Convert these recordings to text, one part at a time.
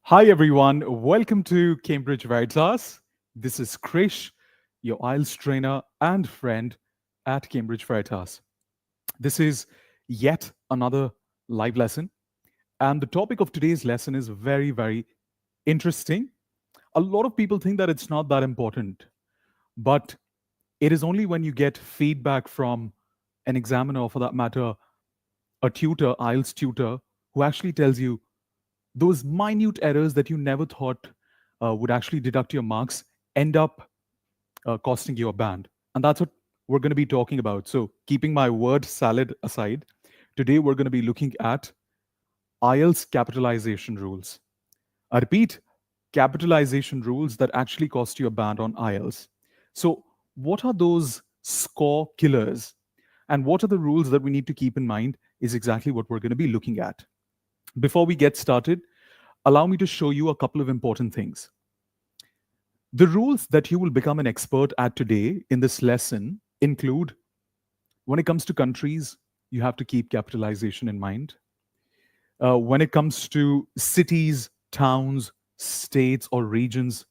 Hi, everyone. Welcome to Cambridge Veritas. This is Krish, your IELTS trainer and friend at Cambridge Veritas. This is yet another live lesson. And the topic of today's lesson is very, very interesting. A lot of people think that it's not that important, but it is only when you get feedback from an examiner, or for that matter, a tutor, IELTS tutor, who actually tells you those minute errors that you never thought would actually deduct your marks end up costing you a band. And that's what we're going to be talking about. So, keeping my word salad aside, today we're going to be looking at IELTS capitalization rules. I repeat, capitalization rules that actually cost you a band on IELTS. So, what are those score killers? And what are the rules that we need to keep in mind is exactly what we're going to be looking at. Before we get started, allow me to show you a couple of important things. The rules that you will become an expert at today in this lesson include when it comes to countries, you have to keep capitalization in mind. When it comes to cities, towns, states, or regions,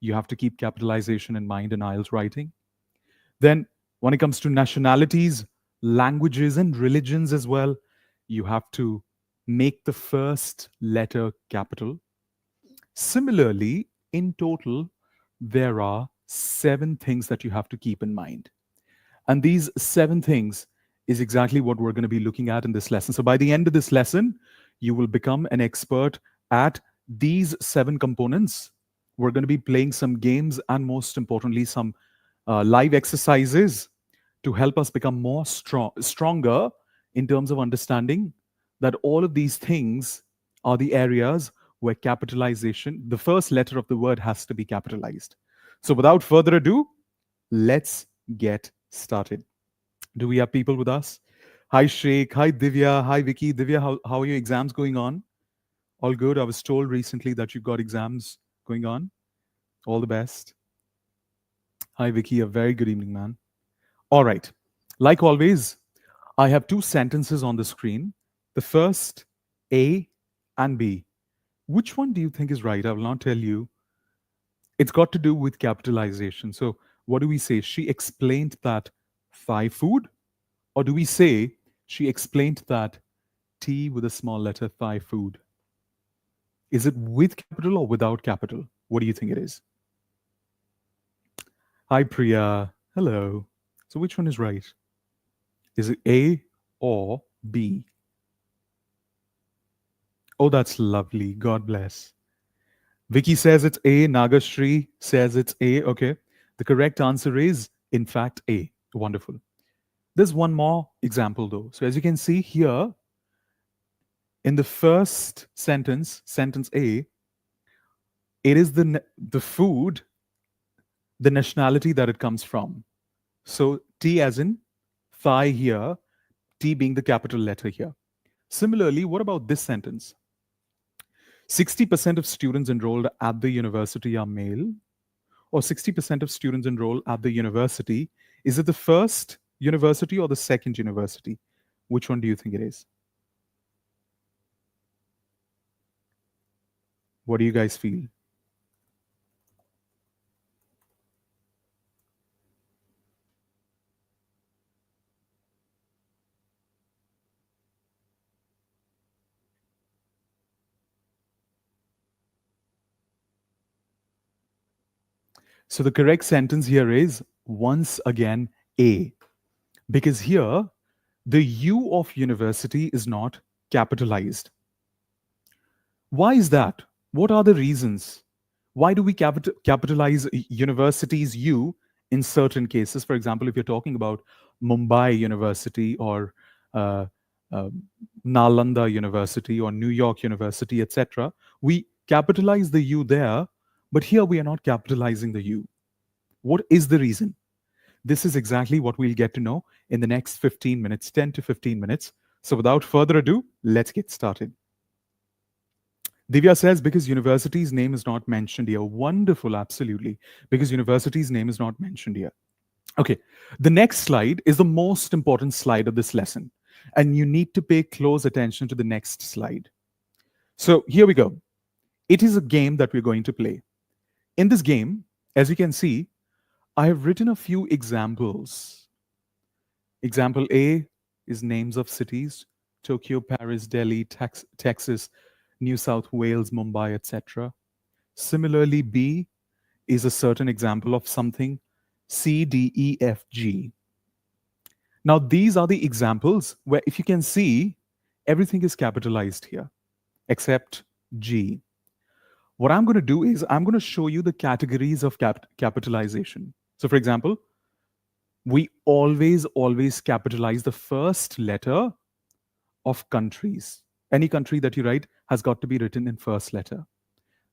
you have to keep capitalization in mind in IELTS writing. Then, when it comes to nationalities, languages, and religions as well, you have to make the first letter capital. Similarly, in total, there are 7 things that you have to keep in mind. And these 7 things is exactly what we're going to be looking at in this lesson. So by the end of this lesson, you will become an expert at these 7 components. We're going to be playing some games and, most importantly, some live exercises to help us become more stronger in terms of understanding that all of these things are the areas where capitalization, the first letter of the word has to be capitalized. So without further ado, let's get started. Do we have people with us? Hi, Sheikh. Hi, Divya. Hi, Vicky. Divya, how are your exams going on? All good. I was told recently that you've got exams going on. All the best. Hi, Vicky. A very good evening, man. All right. Like always, I have 2 sentences on the screen. The first, A and B. Which one do you think is right? I will not tell you. It's got to do with capitalization. So, what do we say? She explained that Thai food? Or do we say she explained that tea with a small letter Thai food? Is it with capital or without capital? What do you think it is? Hi, Priya. Hello. So, which one is right? Is it A or B? Oh, that's lovely. God bless. Vicky says it's A. Nagashri says it's A. Okay. The correct answer is, in fact, A. Wonderful. There's one more example, though. So, as you can see here, in the first sentence, sentence A, it is the food, the nationality that it comes from. So, T as in Thai here, T being the capital letter here. Similarly, what about this sentence? 60% of students enrolled at the university are male, or 60% of students enrolled at the university. Is it the first university or the second university? Which one do you think it is? What do you guys feel? So the correct sentence here is once again A, because here the U of university is not capitalized. Why is that? What are the reasons? Why do we capitalize universities U in certain cases? For example, if you're talking about Mumbai University or uh, uh, Nalanda University or New York University, etc., we capitalize the U there, but here we are not capitalizing the U. What is the reason? This is exactly what we'll get to know in the next 15 minutes, 10 to 15 minutes. So without further ado, let's get started. Divya says, because university's name is not mentioned here. Wonderful, absolutely. Because university's name is not mentioned here. Okay, the next slide is the most important slide of this lesson. And you need to pay close attention to the next slide. So here we go. It is a game that we're going to play. In this game, as you can see, I have written a few examples. Example A is names of cities: Tokyo, Paris, Delhi, Texas, New South Wales, Mumbai, etc. Similarly, B is a certain example of something: C, D, E, F, G. Now, these are the examples where, if you can see, everything is capitalized here except G. What I'm going to do is I'm going to show you the categories of capitalization. So, for example, we always capitalize the first letter of countries. Any country that you write has got to be written in first letter.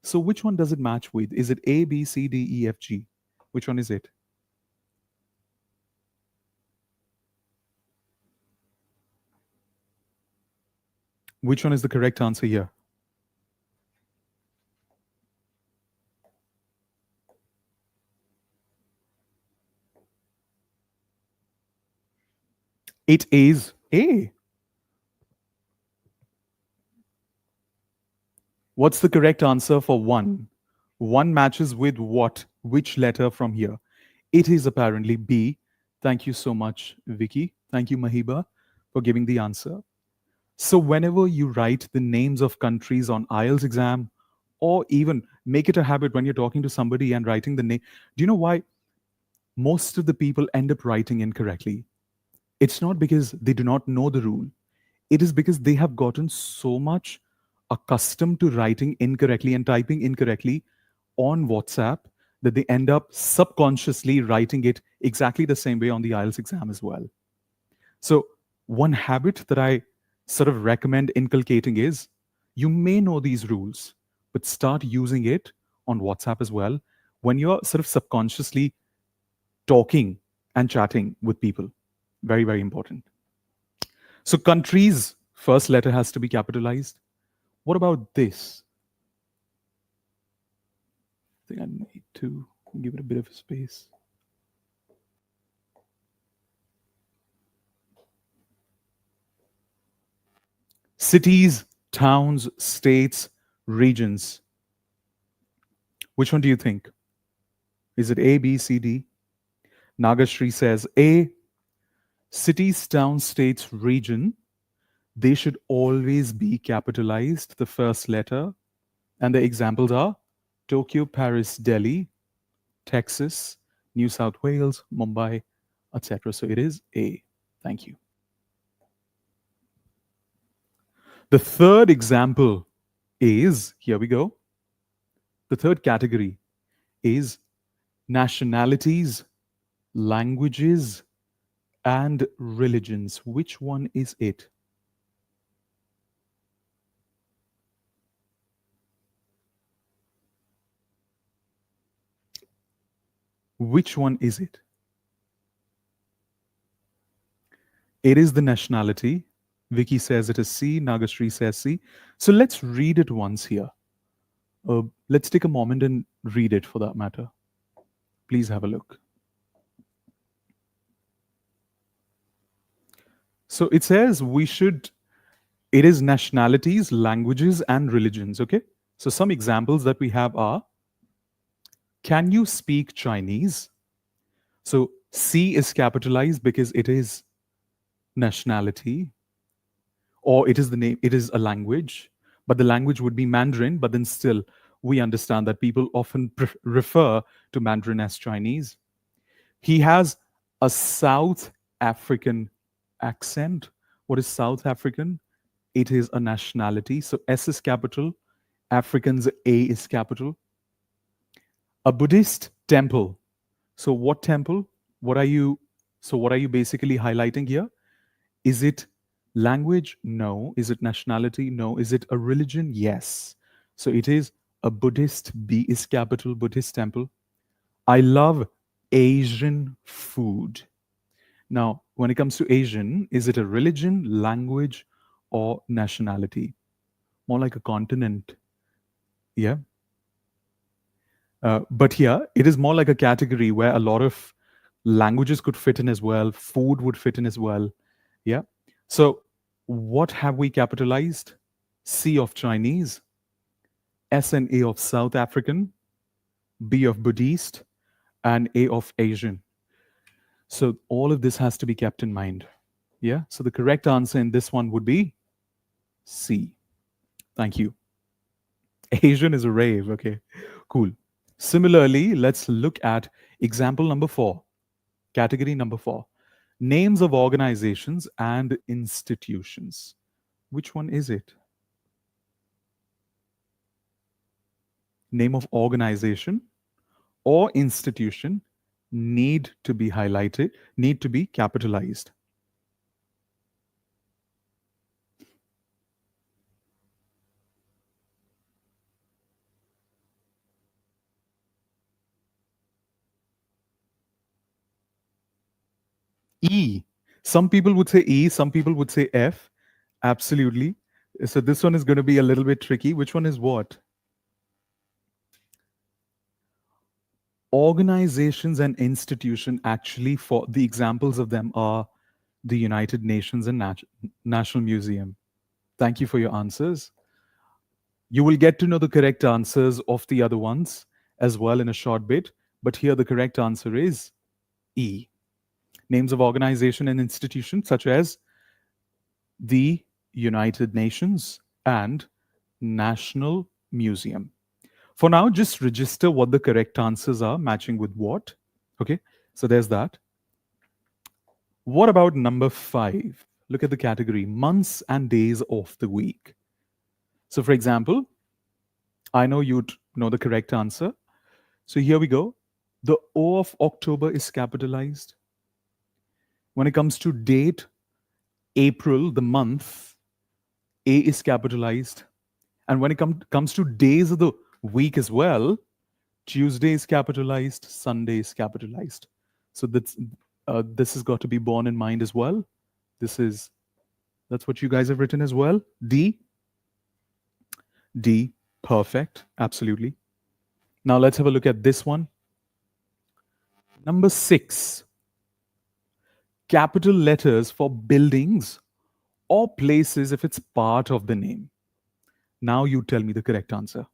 So, which one does it match with? Is it A, B, C, D, E, F, G? Which one is it? Which one is the correct answer here? It is A. What's the correct answer for 1? 1 matches with what? Which letter from here? It is apparently B. Thank you so much, Vicky. Thank you, Mahiba, for giving the answer. So whenever you write the names of countries on IELTS exam, or even make it a habit when you're talking to somebody and writing the name, do you know why most of the people end up writing incorrectly? It's not because they do not know the rule. It is because they have gotten so much accustomed to writing incorrectly and typing incorrectly on WhatsApp that they end up subconsciously writing it exactly the same way on the IELTS exam as well. So, one habit that I sort of recommend inculcating is you may know these rules, but start using it on WhatsApp as well when you're sort of subconsciously talking and chatting with people. Very, very important. So, countries' first letter has to be capitalized. What about this? I think I need to give it a bit of space. Cities, towns, states, regions. Which one do you think? Is it A, B, C, D? Nagashri says A. Cities, towns, states, region. They should always be capitalized, the first letter. And the examples are Tokyo, Paris, Delhi, Texas, New South Wales, Mumbai, etc. So it is A. Thank you. The third example is, here we go. The third category is nationalities, languages, and religions. Which one is it? Which one is it? It is the nationality. Vicky says it is C. Nagashri says C. So let's read it once here. Let's take a moment and read it for that matter. Please have a look. So it says it is nationalities, languages, and religions. Okay. So some examples that we have are: can you speak Chinese? So C is capitalized because it is nationality, or it is the name, it is a language, but the language would be Mandarin, but then still we understand that people often refer to Mandarin as Chinese. He has a South African accent. What is South African? It is a nationality. So S is capital, African's A is capital. A Buddhist temple. So what temple? What are you basically highlighting here? Is it language? No. Is it nationality? No. Is it a religion? Yes. So it is a Buddhist, B is capital, Buddhist temple. I love Asian food. Now, when it comes to Asian, is it a religion, language, or nationality? More like a continent. Yeah. But here, it is more like a category where a lot of languages could fit in as well, food would fit in as well. Yeah. So, what have we capitalized? C of Chinese. S and A of South African, B of Buddhist, and A of Asian. So all of this has to be kept in mind. Yeah. So the correct answer in this one would be C. Thank you. Asian is a rave. Okay. Cool. Similarly, let's look at example number 4, category number 4, names of organizations and institutions. Which one is it? Name of organization or institution need to be highlighted, need to be capitalized. E. Some people would say E, some people would say F. Absolutely. So this one is going to be a little bit tricky. Which one is what? Organizations and institution, actually, for the examples of them are the United Nations and National Museum. Thank you for your answers. You will get to know the correct answers of the other ones as well in a short bit, but here the correct answer is E. Names of organization and institution such as the United Nations and National Museum. For now, just register what the correct answers are, matching with what. Okay, so there's that. What about number 5? Look at the category months and days of the week. So, for example, I know you'd know the correct answer. So, here we go. The O of October is capitalized. When it comes to date, April, the month, A is capitalized. And when it comes to days of the week as well, Tuesday is capitalized, Sunday is capitalized. So this has got to be borne in mind as well. That's what you guys have written as well. D, perfect, absolutely. Now let's have a look at this one. Number 6, capital letters for buildings or places if it's part of the name. Now you tell me the correct answer.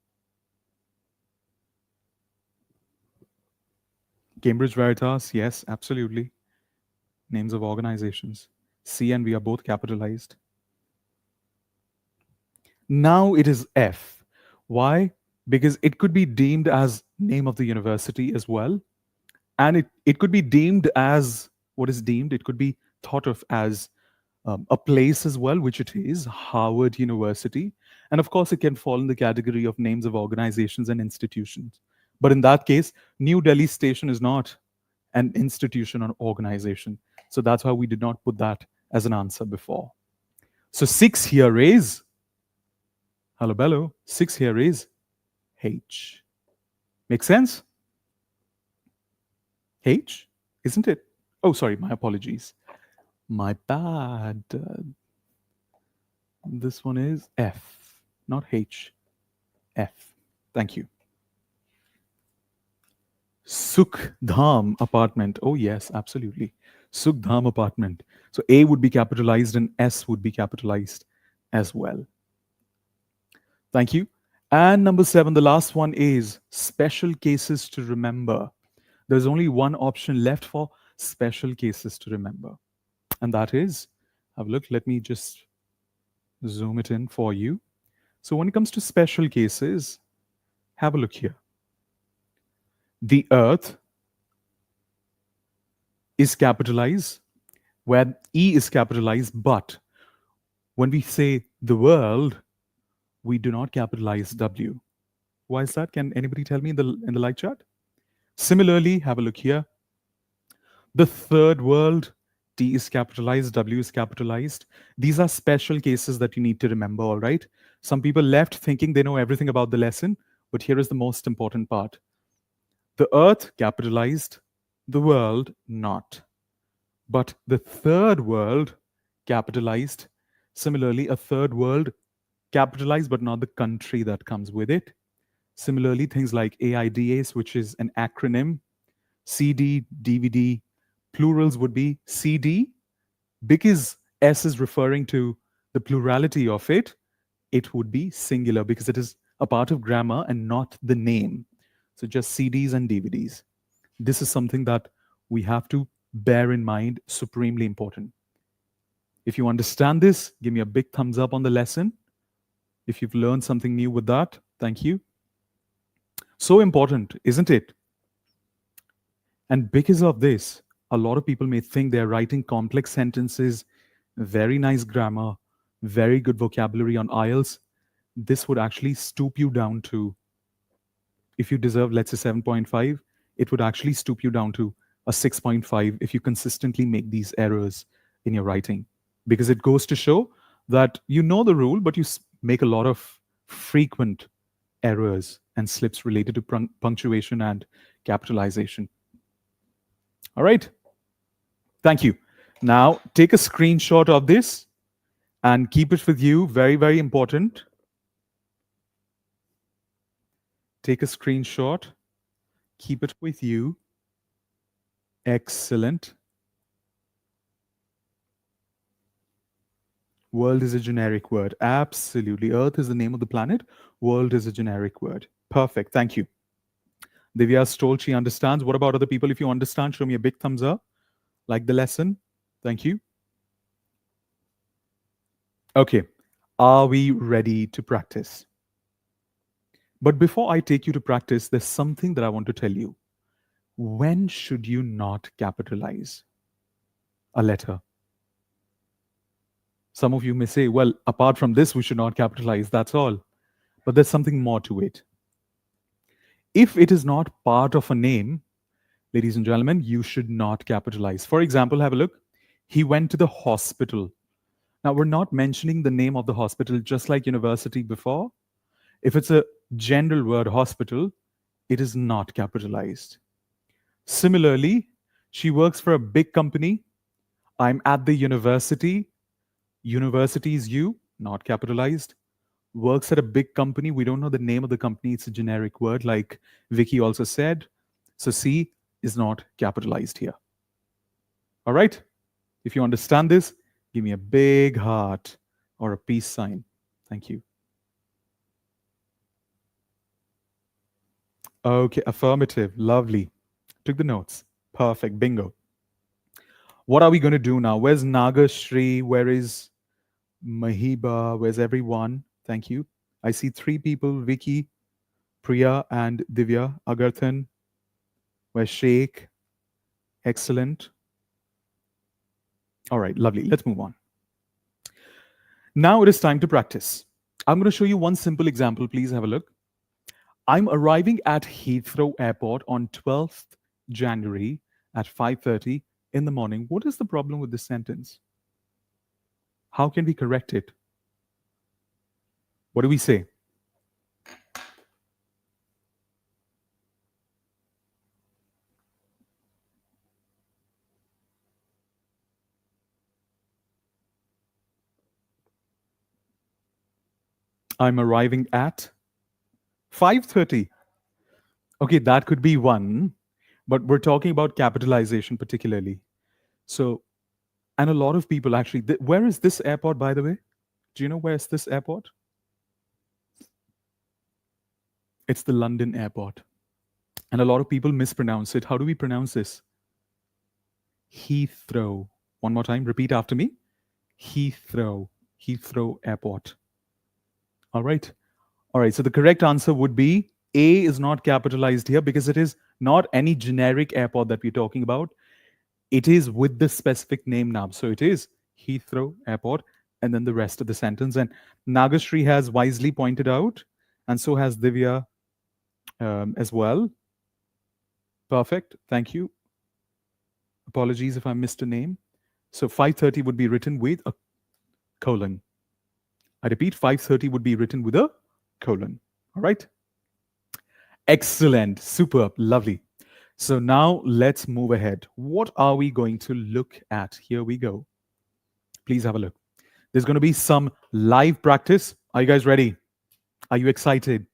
Cambridge Veritas, yes, absolutely. Names of organizations. C and V are both capitalized. Now it is F. Why? Because it could be deemed as name of the university as well. And it could be deemed as what is deemed, it could be thought of as a place as well, which it is, Harvard University. And of course, it can fall in the category of names of organizations and institutions. But in that case, New Delhi Station is not an institution or organization. So that's why we did not put that as an answer before. So 6 here is, hello, bello, 6 here is H. Make sense? H, isn't it? Oh, sorry, my apologies. My bad. This one is F, not H. F. Thank you. Sukhdam apartment. Oh, yes, absolutely. Sukhdam apartment. So A would be capitalized and S would be capitalized as well. Thank you. And number 7, the last one is special cases to remember. There's only one option left for special cases to remember. And that is, have a look, let me just zoom it in for you. So when it comes to special cases, have a look here. The earth is capitalized, where E is capitalized, but when we say the world, we do not capitalize W. Why is that? Can anybody tell me in the live chat? Similarly, have a look here. The third world, T is capitalized, W is capitalized. These are special cases that you need to remember, all right? Some people left thinking they know everything about the lesson, but here is the most important part. The earth capitalized, the world not. But the third world capitalized. Similarly, a third world capitalized, but not the country that comes with it. Similarly, things like AIDS, which is an acronym, CD, DVD, plurals would be CD. Because S is referring to the plurality of it, it would be singular because it is a part of grammar and not the name. So just CDs and DVDs. This is something that we have to bear in mind, supremely important. If you understand this, give me a big thumbs up on the lesson. If you've learned something new with that, thank you. So important, isn't it? And because of this, a lot of people may think they're writing complex sentences, very nice grammar, very good vocabulary on IELTS. This would actually stoop you down to, if you deserve, let's say, 7.5, it would actually stoop you down to a 6.5 if you consistently make these errors in your writing. Because it goes to show that you know the rule, but you make a lot of frequent errors and slips related to punctuation and capitalization. All right. Thank you. Now take a screenshot of this and keep it with you. Very, very important. Take a screenshot, keep it with you. Excellent. World is a generic word. Absolutely. Earth is the name of the planet. World is a generic word. Perfect. Thank you. Divya's told she understands. What about other people? If you understand, show me a big thumbs up. Like the lesson. Thank you. Okay. Are we ready to practice? But before I take you to practice, there's something that I want to tell you. When should you not capitalize a letter? Some of you may say, well, apart from this, we should not capitalize. That's all. But there's something more to it. If it is not part of a name, ladies and gentlemen, you should not capitalize. For example, have a look. He went to the hospital. Now, we're not mentioning the name of the hospital, just like university before. If it's a general word, hospital, it is not capitalized. Similarly, she works for a big company. I'm at the university. University is you, not capitalized. Works at a big company. We don't know the name of the company. It's a generic word, like Vicky also said. So C is not capitalized here. All right? If you understand this, give me a big heart or a peace sign. Thank you. Okay, affirmative. Lovely. Took the notes. Perfect. Bingo. What are we going to do now? Where's Nagashri? Where is Mahiba? Where's everyone? Thank you. I see 3 people, Vicky, Priya, and Divya. Agarthan. Where's Sheikh? Excellent. All right, lovely. Let's move on. Now it is time to practice. I'm going to show you one simple example. Please have a look. I'm arriving at Heathrow Airport on 12th January at 5:30 in the morning. What is the problem with this sentence? How can we correct it? What do we say? I'm arriving at 5:30. Okay, that could be one, but we're talking about capitalization particularly. So, and a lot of people actually, where is this airport, by the way? Do you know where is this airport? It's the London airport. And a lot of people mispronounce it. How do we pronounce this? Heathrow. One more time, repeat after me. Heathrow. Heathrow Airport. All right. All right. So the correct answer would be A is not capitalized here because it is not any generic airport that we're talking about. It is with the specific name now. So it is Heathrow Airport, and then the rest of the sentence. And Nagashri has wisely pointed out, and so has Divya as well. Perfect. Thank you. Apologies if I missed a name. So 5:30 would be written with a colon. I repeat, 5:30 would be written with a colon. All right. Excellent. Superb. Lovely. So now let's move ahead. What are we going to look at? Here we go. Please have a look. There's going to be some live practice. Are you guys ready? Are you excited?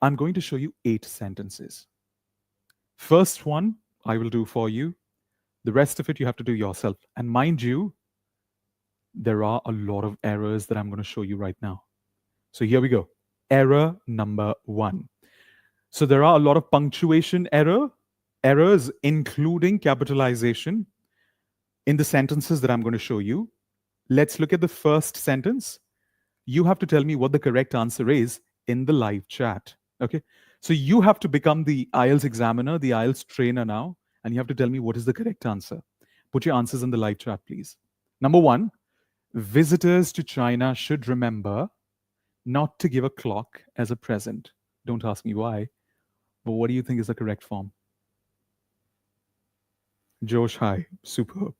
I'm going to show you 8 sentences. First one I will do for you. The rest of it you have to do yourself. And mind you, there are a lot of errors that I'm going to show you right now. So here we go. Error number one. So there are a lot of punctuation errors, including capitalization, in the sentences that I'm going to show you. Let's look at the first sentence. You have to tell me what the correct answer is in the live chat. Okay. So you have to become the IELTS examiner, the IELTS trainer now, and you have to tell me what is the correct answer. Put your answers in the live chat, please. Number one, visitors to China should remember not to give a clock as a present. Don't ask me why, but what do you think is the correct form? Josh, hi. Superb.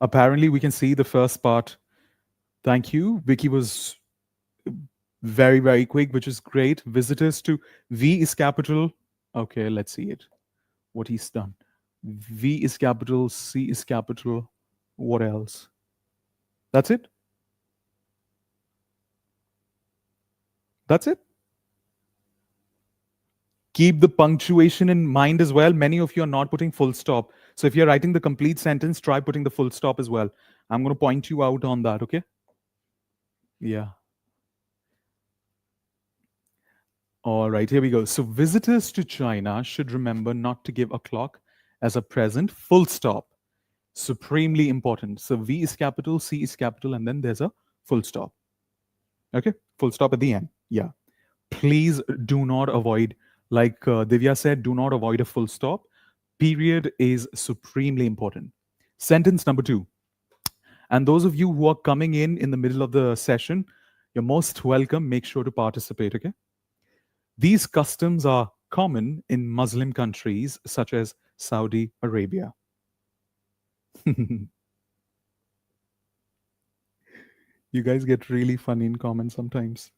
Apparently, we can see the first part. Thank you. Vicky was very, very quick, which is great. Visitors to V is capital. Okay, let's see it. What he's done. V is capital, C is capital. What else? That's it? That's it? Keep the punctuation in mind as well. Many of you are not putting full stop. So if you're writing the complete sentence, try putting the full stop as well. I'm going to point you out on that, okay? Yeah. All right, here we go. So visitors to China should remember not to give a clock as a present, full stop. Supremely important. So V is capital, C is capital, and then there's a full stop. Okay, full stop at the end. Yeah. Please do not avoid, like Divya said, do not avoid a full stop. Period is supremely important. Sentence number two. And those of you who are coming in the middle of the session, you're most welcome. Make sure to participate, okay? These customs are common in Muslim countries such as Saudi Arabia. You guys get really funny in comments sometimes.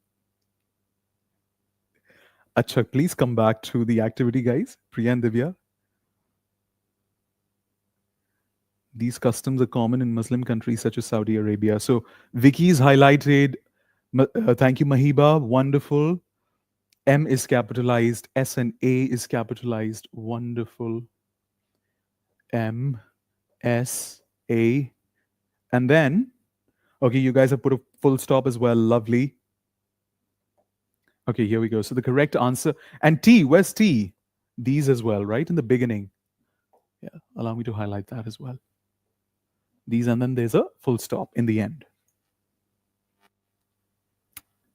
Acha, please come back to the activity, guys. Priya and Divya. These customs are common in Muslim countries such as Saudi Arabia. So Vicky's highlighted. Thank you, Mahiba. Wonderful. M is capitalized. S and A is capitalized. Wonderful. M, S, A. And then, okay, you guys have put a full stop as well. Lovely. Okay, here we go. So the correct answer. And T, where's T? These as well, right? In the beginning. Yeah, allow me to highlight that as well. These, and then there's a full stop in the end.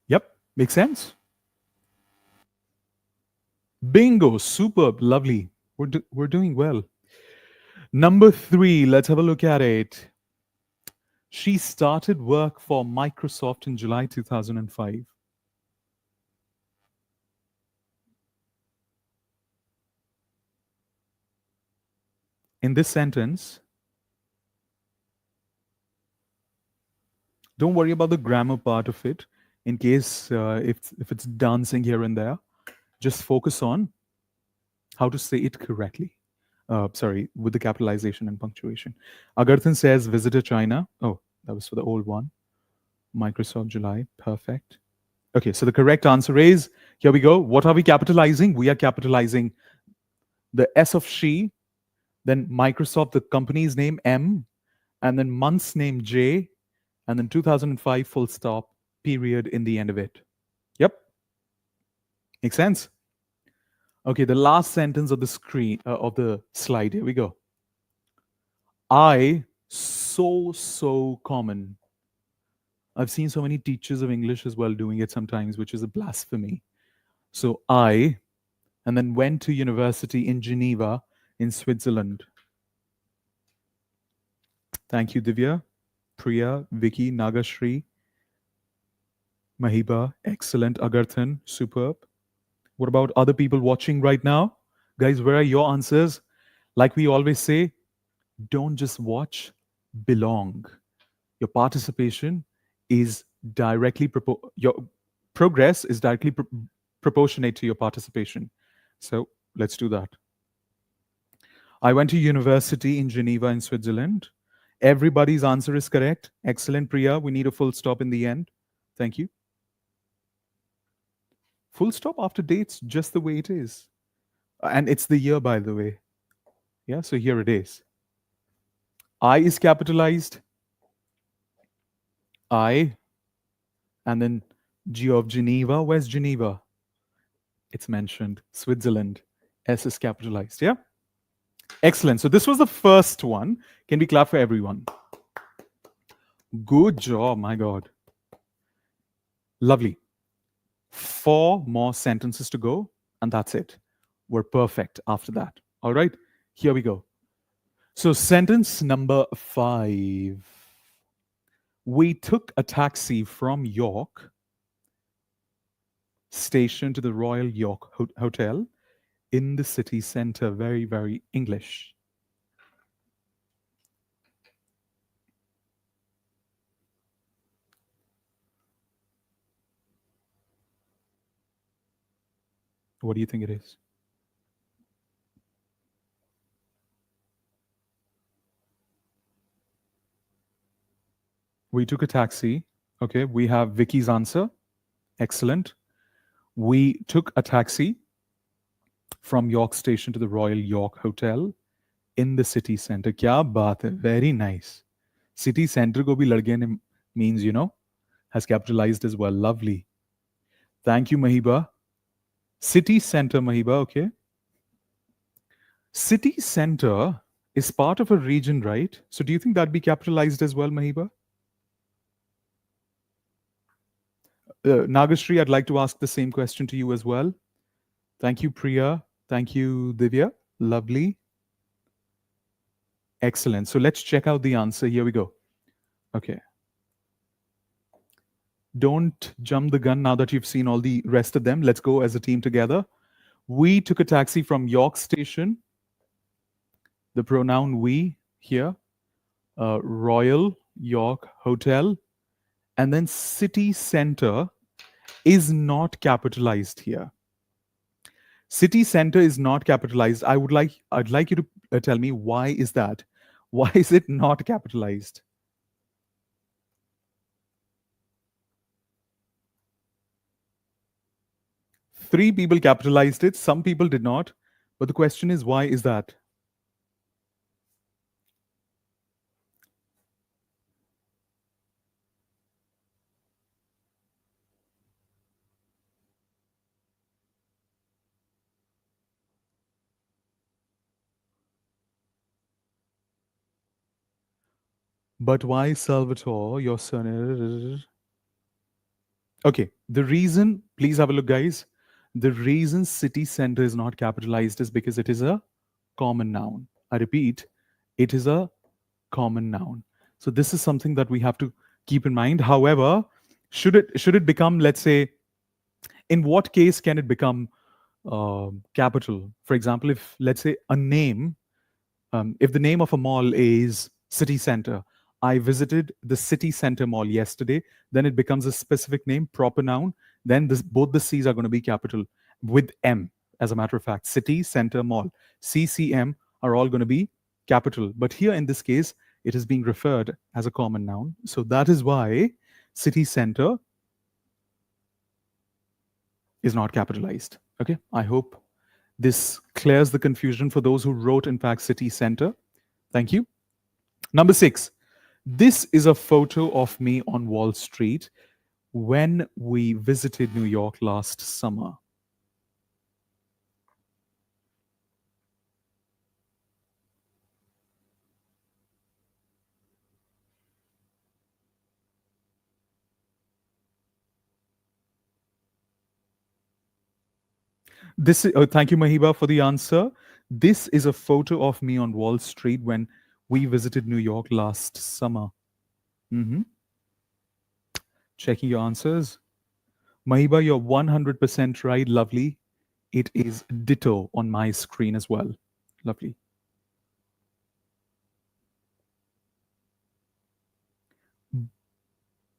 Yep, makes sense. Bingo, superb, lovely. We're doing well. Number three, let's have a look at it. She started work for Microsoft in July 2005. In this sentence, don't worry about the grammar part of it. In case if it's dancing here and there, just focus on how to say it correctly. Sorry, with the capitalization and punctuation. Agarthan says, visited China. Oh, that was for the old one. Microsoft July. Perfect. Okay, so the correct answer is, here we go. What are we capitalizing? We are capitalizing the S of she, then Microsoft, the company's name, M, and then month's name, J, and then 2005, full stop, period in the end of it. Yep. Makes sense? Okay, the last sentence of the screen, of the slide. Here we go. I, so common. I've seen so many teachers of English as well doing it sometimes, which is a blasphemy. So I, and then went to university in Geneva in Switzerland. Thank you, Divya, Priya, Vicky, Nagashri, Mahiba, excellent. Agarthan, superb. What about other people watching right now? Guys, where are your answers? Like we always say, don't just watch, belong. Your participation is directly your progress is directly proportionate to your participation. So let's do that. I went to university in Geneva in Switzerland. Everybody's answer is correct. Excellent, Priya. We need a full stop in the end. Thank you. Full stop after dates, just the way it is. And it's the year, by the way. Yeah, so here it is. I is capitalized. I, and then G of Geneva. Where's Geneva? It's mentioned. Switzerland. S is capitalized. Yeah? Excellent. So this was the first one. Can we clap for everyone? Good job, my God. Lovely. 4 more sentences to go, and that's it. We're perfect after that. All right, here we go. So, sentence number 5. We took a taxi from York Station to the Royal York Hotel in the city center. Very, very English. What do you think it is? We took a taxi. Okay, we have Vicky's answer. Excellent. We took a taxi from York Station to the Royal York Hotel in the city center. क्या बात है? Very nice. City center को भी लड़के ने means, has capitalized as well. Lovely. Thank you, Mahiba. City center, Mahiba, okay. City center is part of a region, right? So do you think that'd be capitalized as well, Mahiba? Nagashri, I'd like to ask the same question to you as well. Thank you, Priya. Thank you, Divya. Lovely. Excellent. So let's check out the answer. Here we go. Okay. Don't jump the gun now that you've seen all the rest of them. Let's go as a team together. We took a taxi from York Station. The pronoun we here. Royal York Hotel. And then city center is not capitalized here. City center is not capitalized. I'd like you to tell me why is that? Why is it not capitalized? Three people capitalized it, some people did not. But the question is, why is that? But why, Salvatore, your son? Okay, the reason, please have a look, guys. The reason city center is not capitalized is because it is a common noun. I repeat, it is a common noun. So this is something that we have to keep in mind. However, should it become, let's say, in what case can it become capital? For example, if let's say a name, if the name of a mall is city center, I visited the city center mall yesterday, then it becomes a specific name, proper noun. Then both the C's are going to be capital with M. As a matter of fact, city center mall, CCM are all going to be capital. But here in this case, it is being referred as a common noun. So that is why city center is not capitalized. Okay, I hope this clears the confusion for those who wrote, in fact, city center. Thank you. Number 6. This is a photo of me on Wall Street when we visited New York last summer. Thank you, Mahiba, for the answer. This is a photo of me on Wall Street when we visited New York last summer. Checking your answers. Mahiba, you're 100% right. Lovely. It is ditto on my screen as well. Lovely.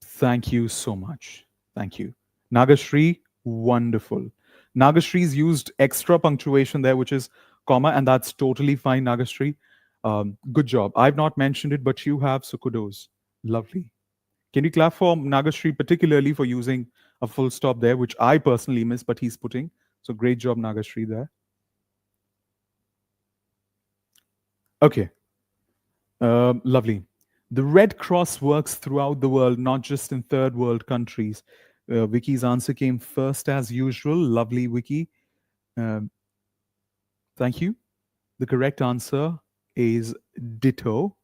Thank you so much. Thank you. Nagashri, wonderful. Nagashri's used extra punctuation there, which is comma, and that's totally fine, Nagashri. Good job. I've not mentioned it, but you have, so kudos. Lovely. Can you clap for Nagashri, particularly for using a full stop there, which I personally miss, but he's putting. So great job, Nagashri, there. Okay. Lovely. The Red Cross works throughout the world, not just in third world countries. Vicky's answer came first as usual. Lovely, Vicky. Um, thank you. The correct answer is ditto.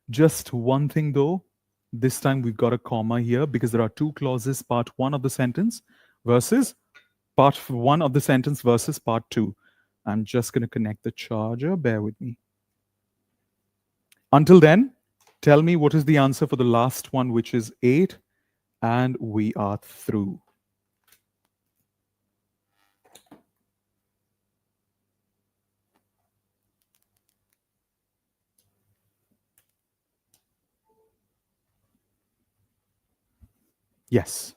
Just one thing though, this time we've got a comma here because there are two clauses, part one of the sentence versus part one of the sentence versus part two. I'm just going to connect the charger. Bear with me. Until then, tell me what is the answer for the last one, which is 8, and we are through. Yes.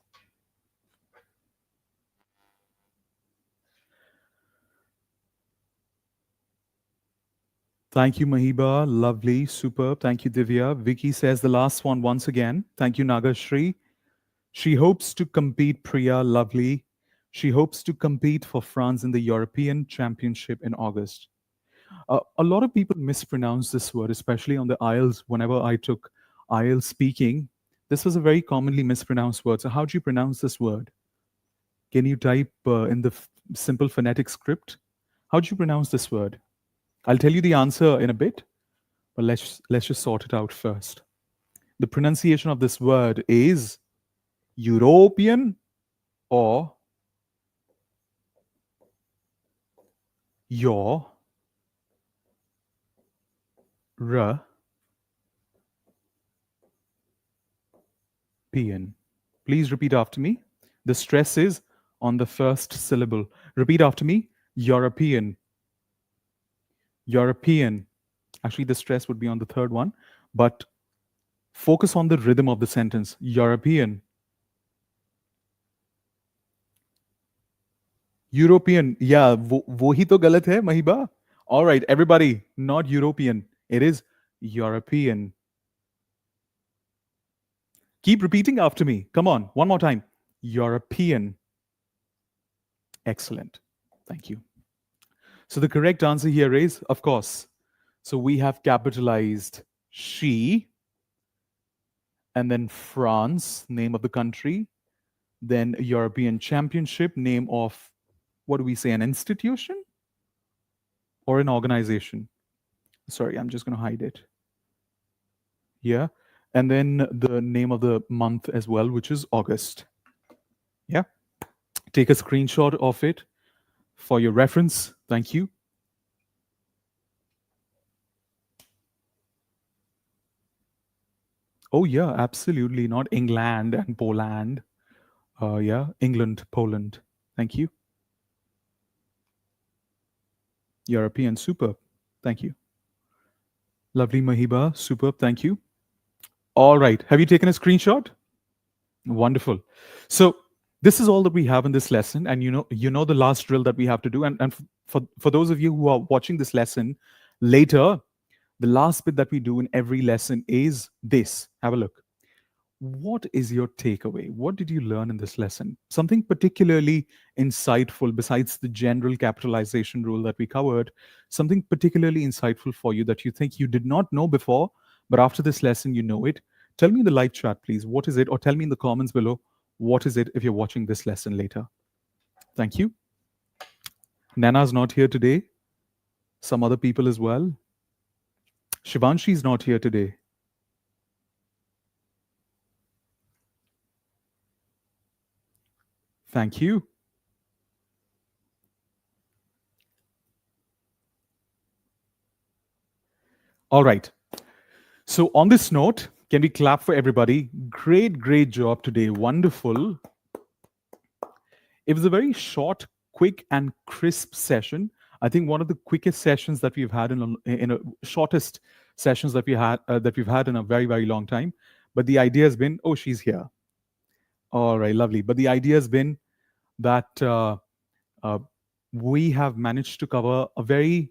Thank you, Mahiba. Lovely, superb. Thank you, Divya. Vicky says the last one once again. Thank you, Nagashri. She hopes to compete, Priya. Lovely. She hopes to compete for France in the European Championship in August. A lot of people mispronounce this word, especially on the IELTS. Whenever I took IELTS speaking, this was a very commonly mispronounced word. So, how do you pronounce this word? Can you type in the simple phonetic script? How do you pronounce this word? I'll tell you the answer in a bit, but let's just sort it out first. The pronunciation of this word is European or European. Please repeat after me. The stress is on the first syllable. Repeat after me. European. European. Actually, the stress would be on the third one, but focus on the rhythm of the sentence. European. European. Yeah, वो ही तो गलत है, Mahiba. All right, everybody, not European. It is European. Keep repeating after me. Come on, one more time. European. Excellent. Thank you. So the correct answer here is, of course, so we have capitalized she, and then France, name of the country, then European Championship, name of, what do we say, an institution or an organization? Sorry, I'm just going to hide it. Yeah. And then the name of the month as well, which is August. Yeah. Take a screenshot of it for your reference. Thank you. Oh, yeah, absolutely. Not England and Poland. Yeah, England, Poland. Thank you. European, superb. Thank you. Lovely, Mahiba, superb. Thank you. All right. Have you taken a screenshot? Wonderful. So this is all that we have in this lesson, and you know the last drill that we have to do. And for those of you who are watching this lesson later, the last bit that we do in every lesson is this. Have a look. What is your takeaway? What did you learn in this lesson? Something particularly insightful besides the general capitalization rule that we covered, something particularly insightful for you that you think you did not know before, but after this lesson, you know it. Tell me in the live chat, please, what is it? Or tell me in the comments below, what is it if you're watching this lesson later? Thank you. Nana's not here today. Some other people as well. Shivanshi's not here today. Thank you. All right. So, on this note, can we clap for everybody? Great, great job today. Wonderful. It was a very short, quick, and crisp session. I think one of the quickest sessions that we've had in a shortest sessions that we've had in a very, very long time. But the idea has been, oh, she's here. All right, lovely. But the idea has been that uh, we have managed to cover a very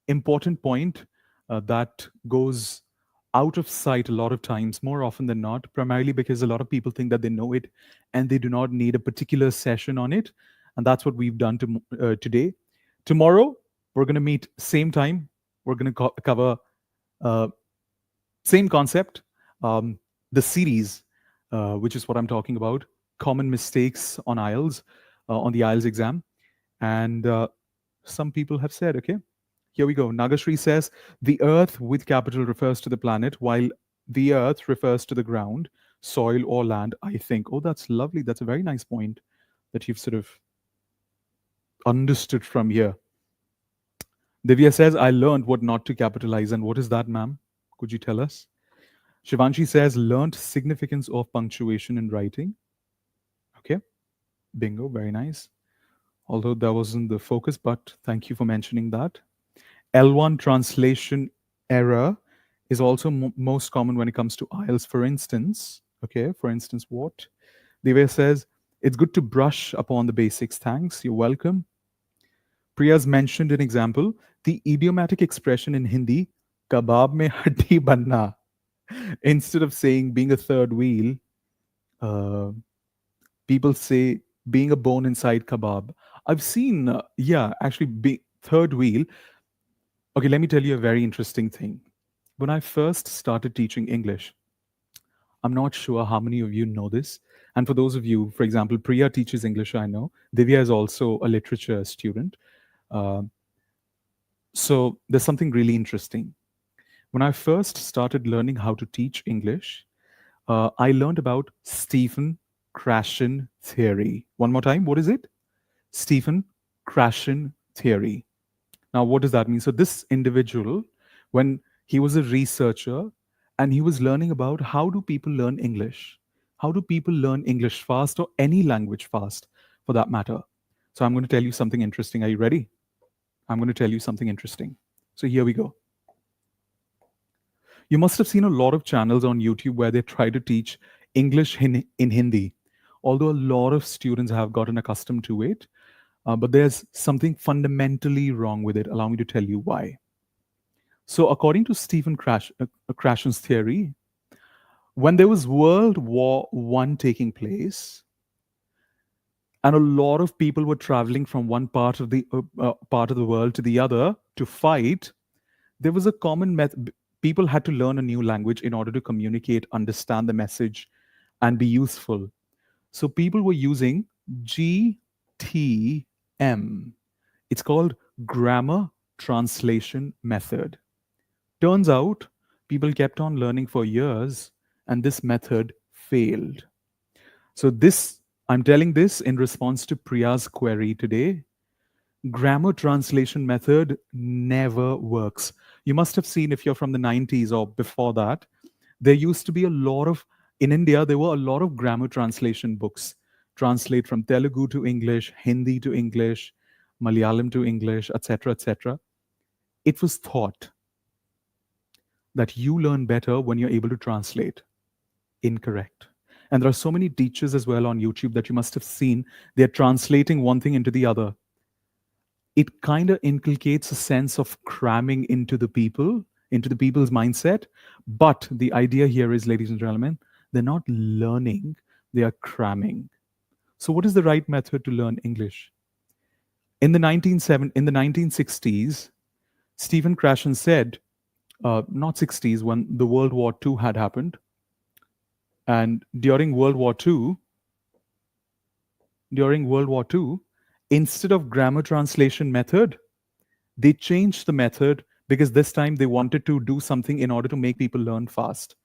important point that goes out of sight a lot of times, more often than not, primarily because a lot of people think that they know it and they do not need a particular session on it. And that's what we've done today. Tomorrow, we're going to meet same time. We're going to cover uh, Same concept. Um, the series, which is what I'm talking about, common mistakes on IELTS, on the IELTS exam. And some people have said, okay, here we go. Nagashri says the earth with capital refers to the planet, while the earth refers to the ground, soil, or land, I think. Oh, that's lovely. That's a very nice point that you've sort of understood from here. Divya says, I learned what not to capitalize. And what is that, ma'am? Could you tell us? Shivanshi says, learned significance of punctuation in writing. Okay, bingo, very nice. Although that wasn't the focus, but thank you for mentioning that. L1 translation error is also most common when it comes to IELTS, for instance. Okay, for instance, what? Divya says, it's good to brush upon the basics. Thanks, you're welcome. Priya's mentioned an example, the idiomatic expression in Hindi, kebab mein haddi banna. Instead of saying being a third wheel, uh, people say being a bone inside kebab. I've seen, yeah, actually, third wheel. Okay, let me tell you a very interesting thing. When I first started teaching English, I'm not sure how many of you know this. And for those of you, for example, Priya teaches English, I know. Divya is also a literature student. Uh, so there's something really interesting. When I first started learning how to teach English, I learned about Stephen Krashen theory. One more time, what is it? Stephen Krashen theory. Now, what does that mean? So, this individual, when he was a researcher and he was learning about how do people learn English, how do people learn English fast or any language fast for that matter. So, I'm going to tell you something interesting. Are you ready? I'm going to tell you something interesting. So, here we go. You must have seen a lot of channels on YouTube where they try to teach English in Hindi, although a lot of students have gotten accustomed to it. But there's something fundamentally wrong with it. Allow me to tell you why. So, according to Stephen Krashen's theory, when there was World War One taking place, and a lot of people were traveling from one part of the world to the other to fight, there was a common method. People had to learn a new language in order to communicate, understand the message, and be useful. So people were using GTM. It's called Grammar Translation Method. Turns out people kept on learning for years and this method failed. So, I'm telling this in response to Priya's query today. Grammar translation method never works. You must have seen, if you're from the 90s or before that, there used to be a lot of, in India, there were a lot of grammar translation books. Translate from Telugu to English, Hindi to English, Malayalam to English, etc., etc. It was thought that you learn better when you're able to translate. Incorrect. And there are so many teachers as well on YouTube that you must have seen. They're translating one thing into the other. It kind of inculcates a sense of cramming into the people's mindset. But the idea here is, ladies and gentlemen, they're not learning, they are cramming. So, what is the right method to learn English? In the 1960s, Stephen Krashen said, not 60s, when the World War II had happened, and during World War II, instead of grammar translation method, they changed the method because this time they wanted to do something in order to make people learn fast.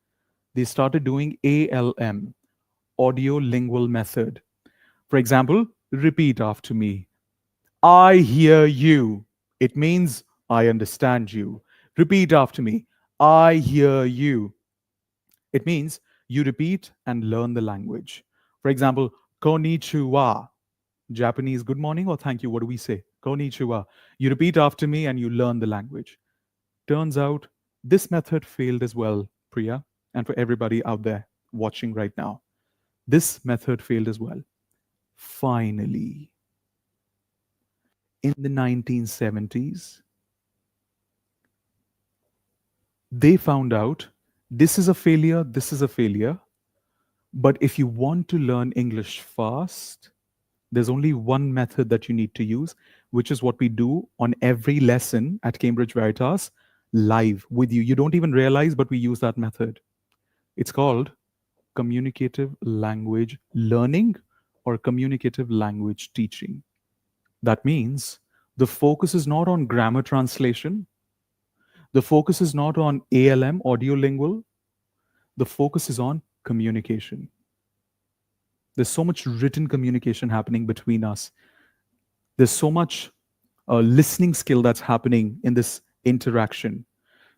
They started doing ALM, audio lingual method. For example, repeat after me. I hear you. It means I understand you. Repeat after me. I hear you. It means you repeat and learn the language. For example, konnichiwa, Japanese good morning or thank you. What do we say? Konnichiwa. You repeat after me and you learn the language. Turns out this method failed as well, Priya, and for everybody out there watching right now. This method failed as well. Finally, in the 1970s, they found out this is a failure, this is a failure. But if you want to learn English fast, there's only one method that you need to use, which is what we do on every lesson at Cambridge Veritas. live with you. You don't even realize, but we use that method. It's called communicative language learning or communicative language teaching. That means the focus is not on grammar translation, the focus is not on ALM, audio lingual, the focus is on communication. There's so much written communication happening between us. There's so much listening skill that's happening in this interaction.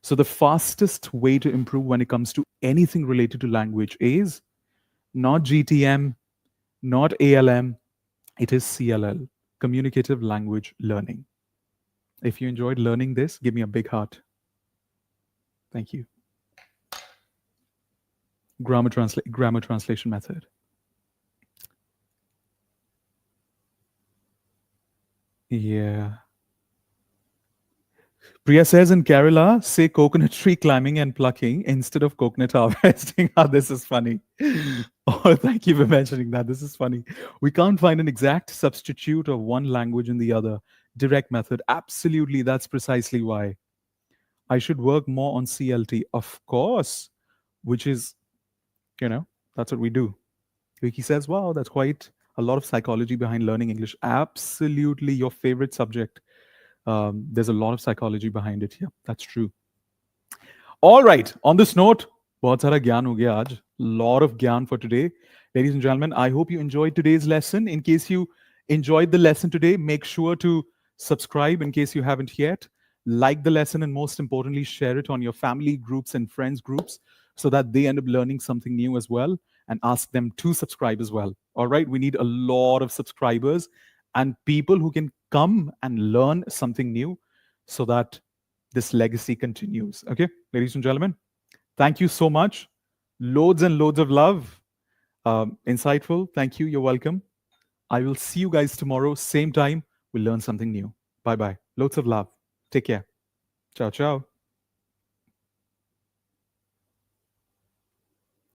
So, the fastest way to improve when it comes to anything related to language is not GTM, not ALM, it is CLL, communicative language learning. If you enjoyed learning this, give me a big heart. Thank you. Grammar translation method. Yeah. Priya says in Kerala, say coconut tree climbing and plucking instead of coconut harvesting. Ah, this is funny. Oh, thank you for mentioning that. This is funny. We can't find an exact substitute of one language in the other. Direct method. Absolutely. That's precisely why. I should work more on CLT. Of course. Which is, that's what we do. Vicky says, wow, that's quite a lot of psychology behind learning English. Absolutely. Your favorite subject. There's a lot of psychology behind it. Yeah, that's true. All right. On this note, बहुत सारा ज्ञान हो गया आज. Lot of ज्ञान for today. Ladies and gentlemen, I hope you enjoyed today's lesson. In case you enjoyed the lesson today, make sure to subscribe in case you haven't yet. Like the lesson and most importantly, share it on your family groups and friends groups so that they end up learning something new as well, and ask them to subscribe as well. All right. We need a lot of subscribers and people who can come and learn something new so that this legacy continues. Okay, ladies and gentlemen, thank you so much. Loads and loads of love. Insightful. Thank you. You're welcome. I will see you guys tomorrow, same time. We'll learn something new. Bye bye. Loads of love. Take care. Ciao, ciao.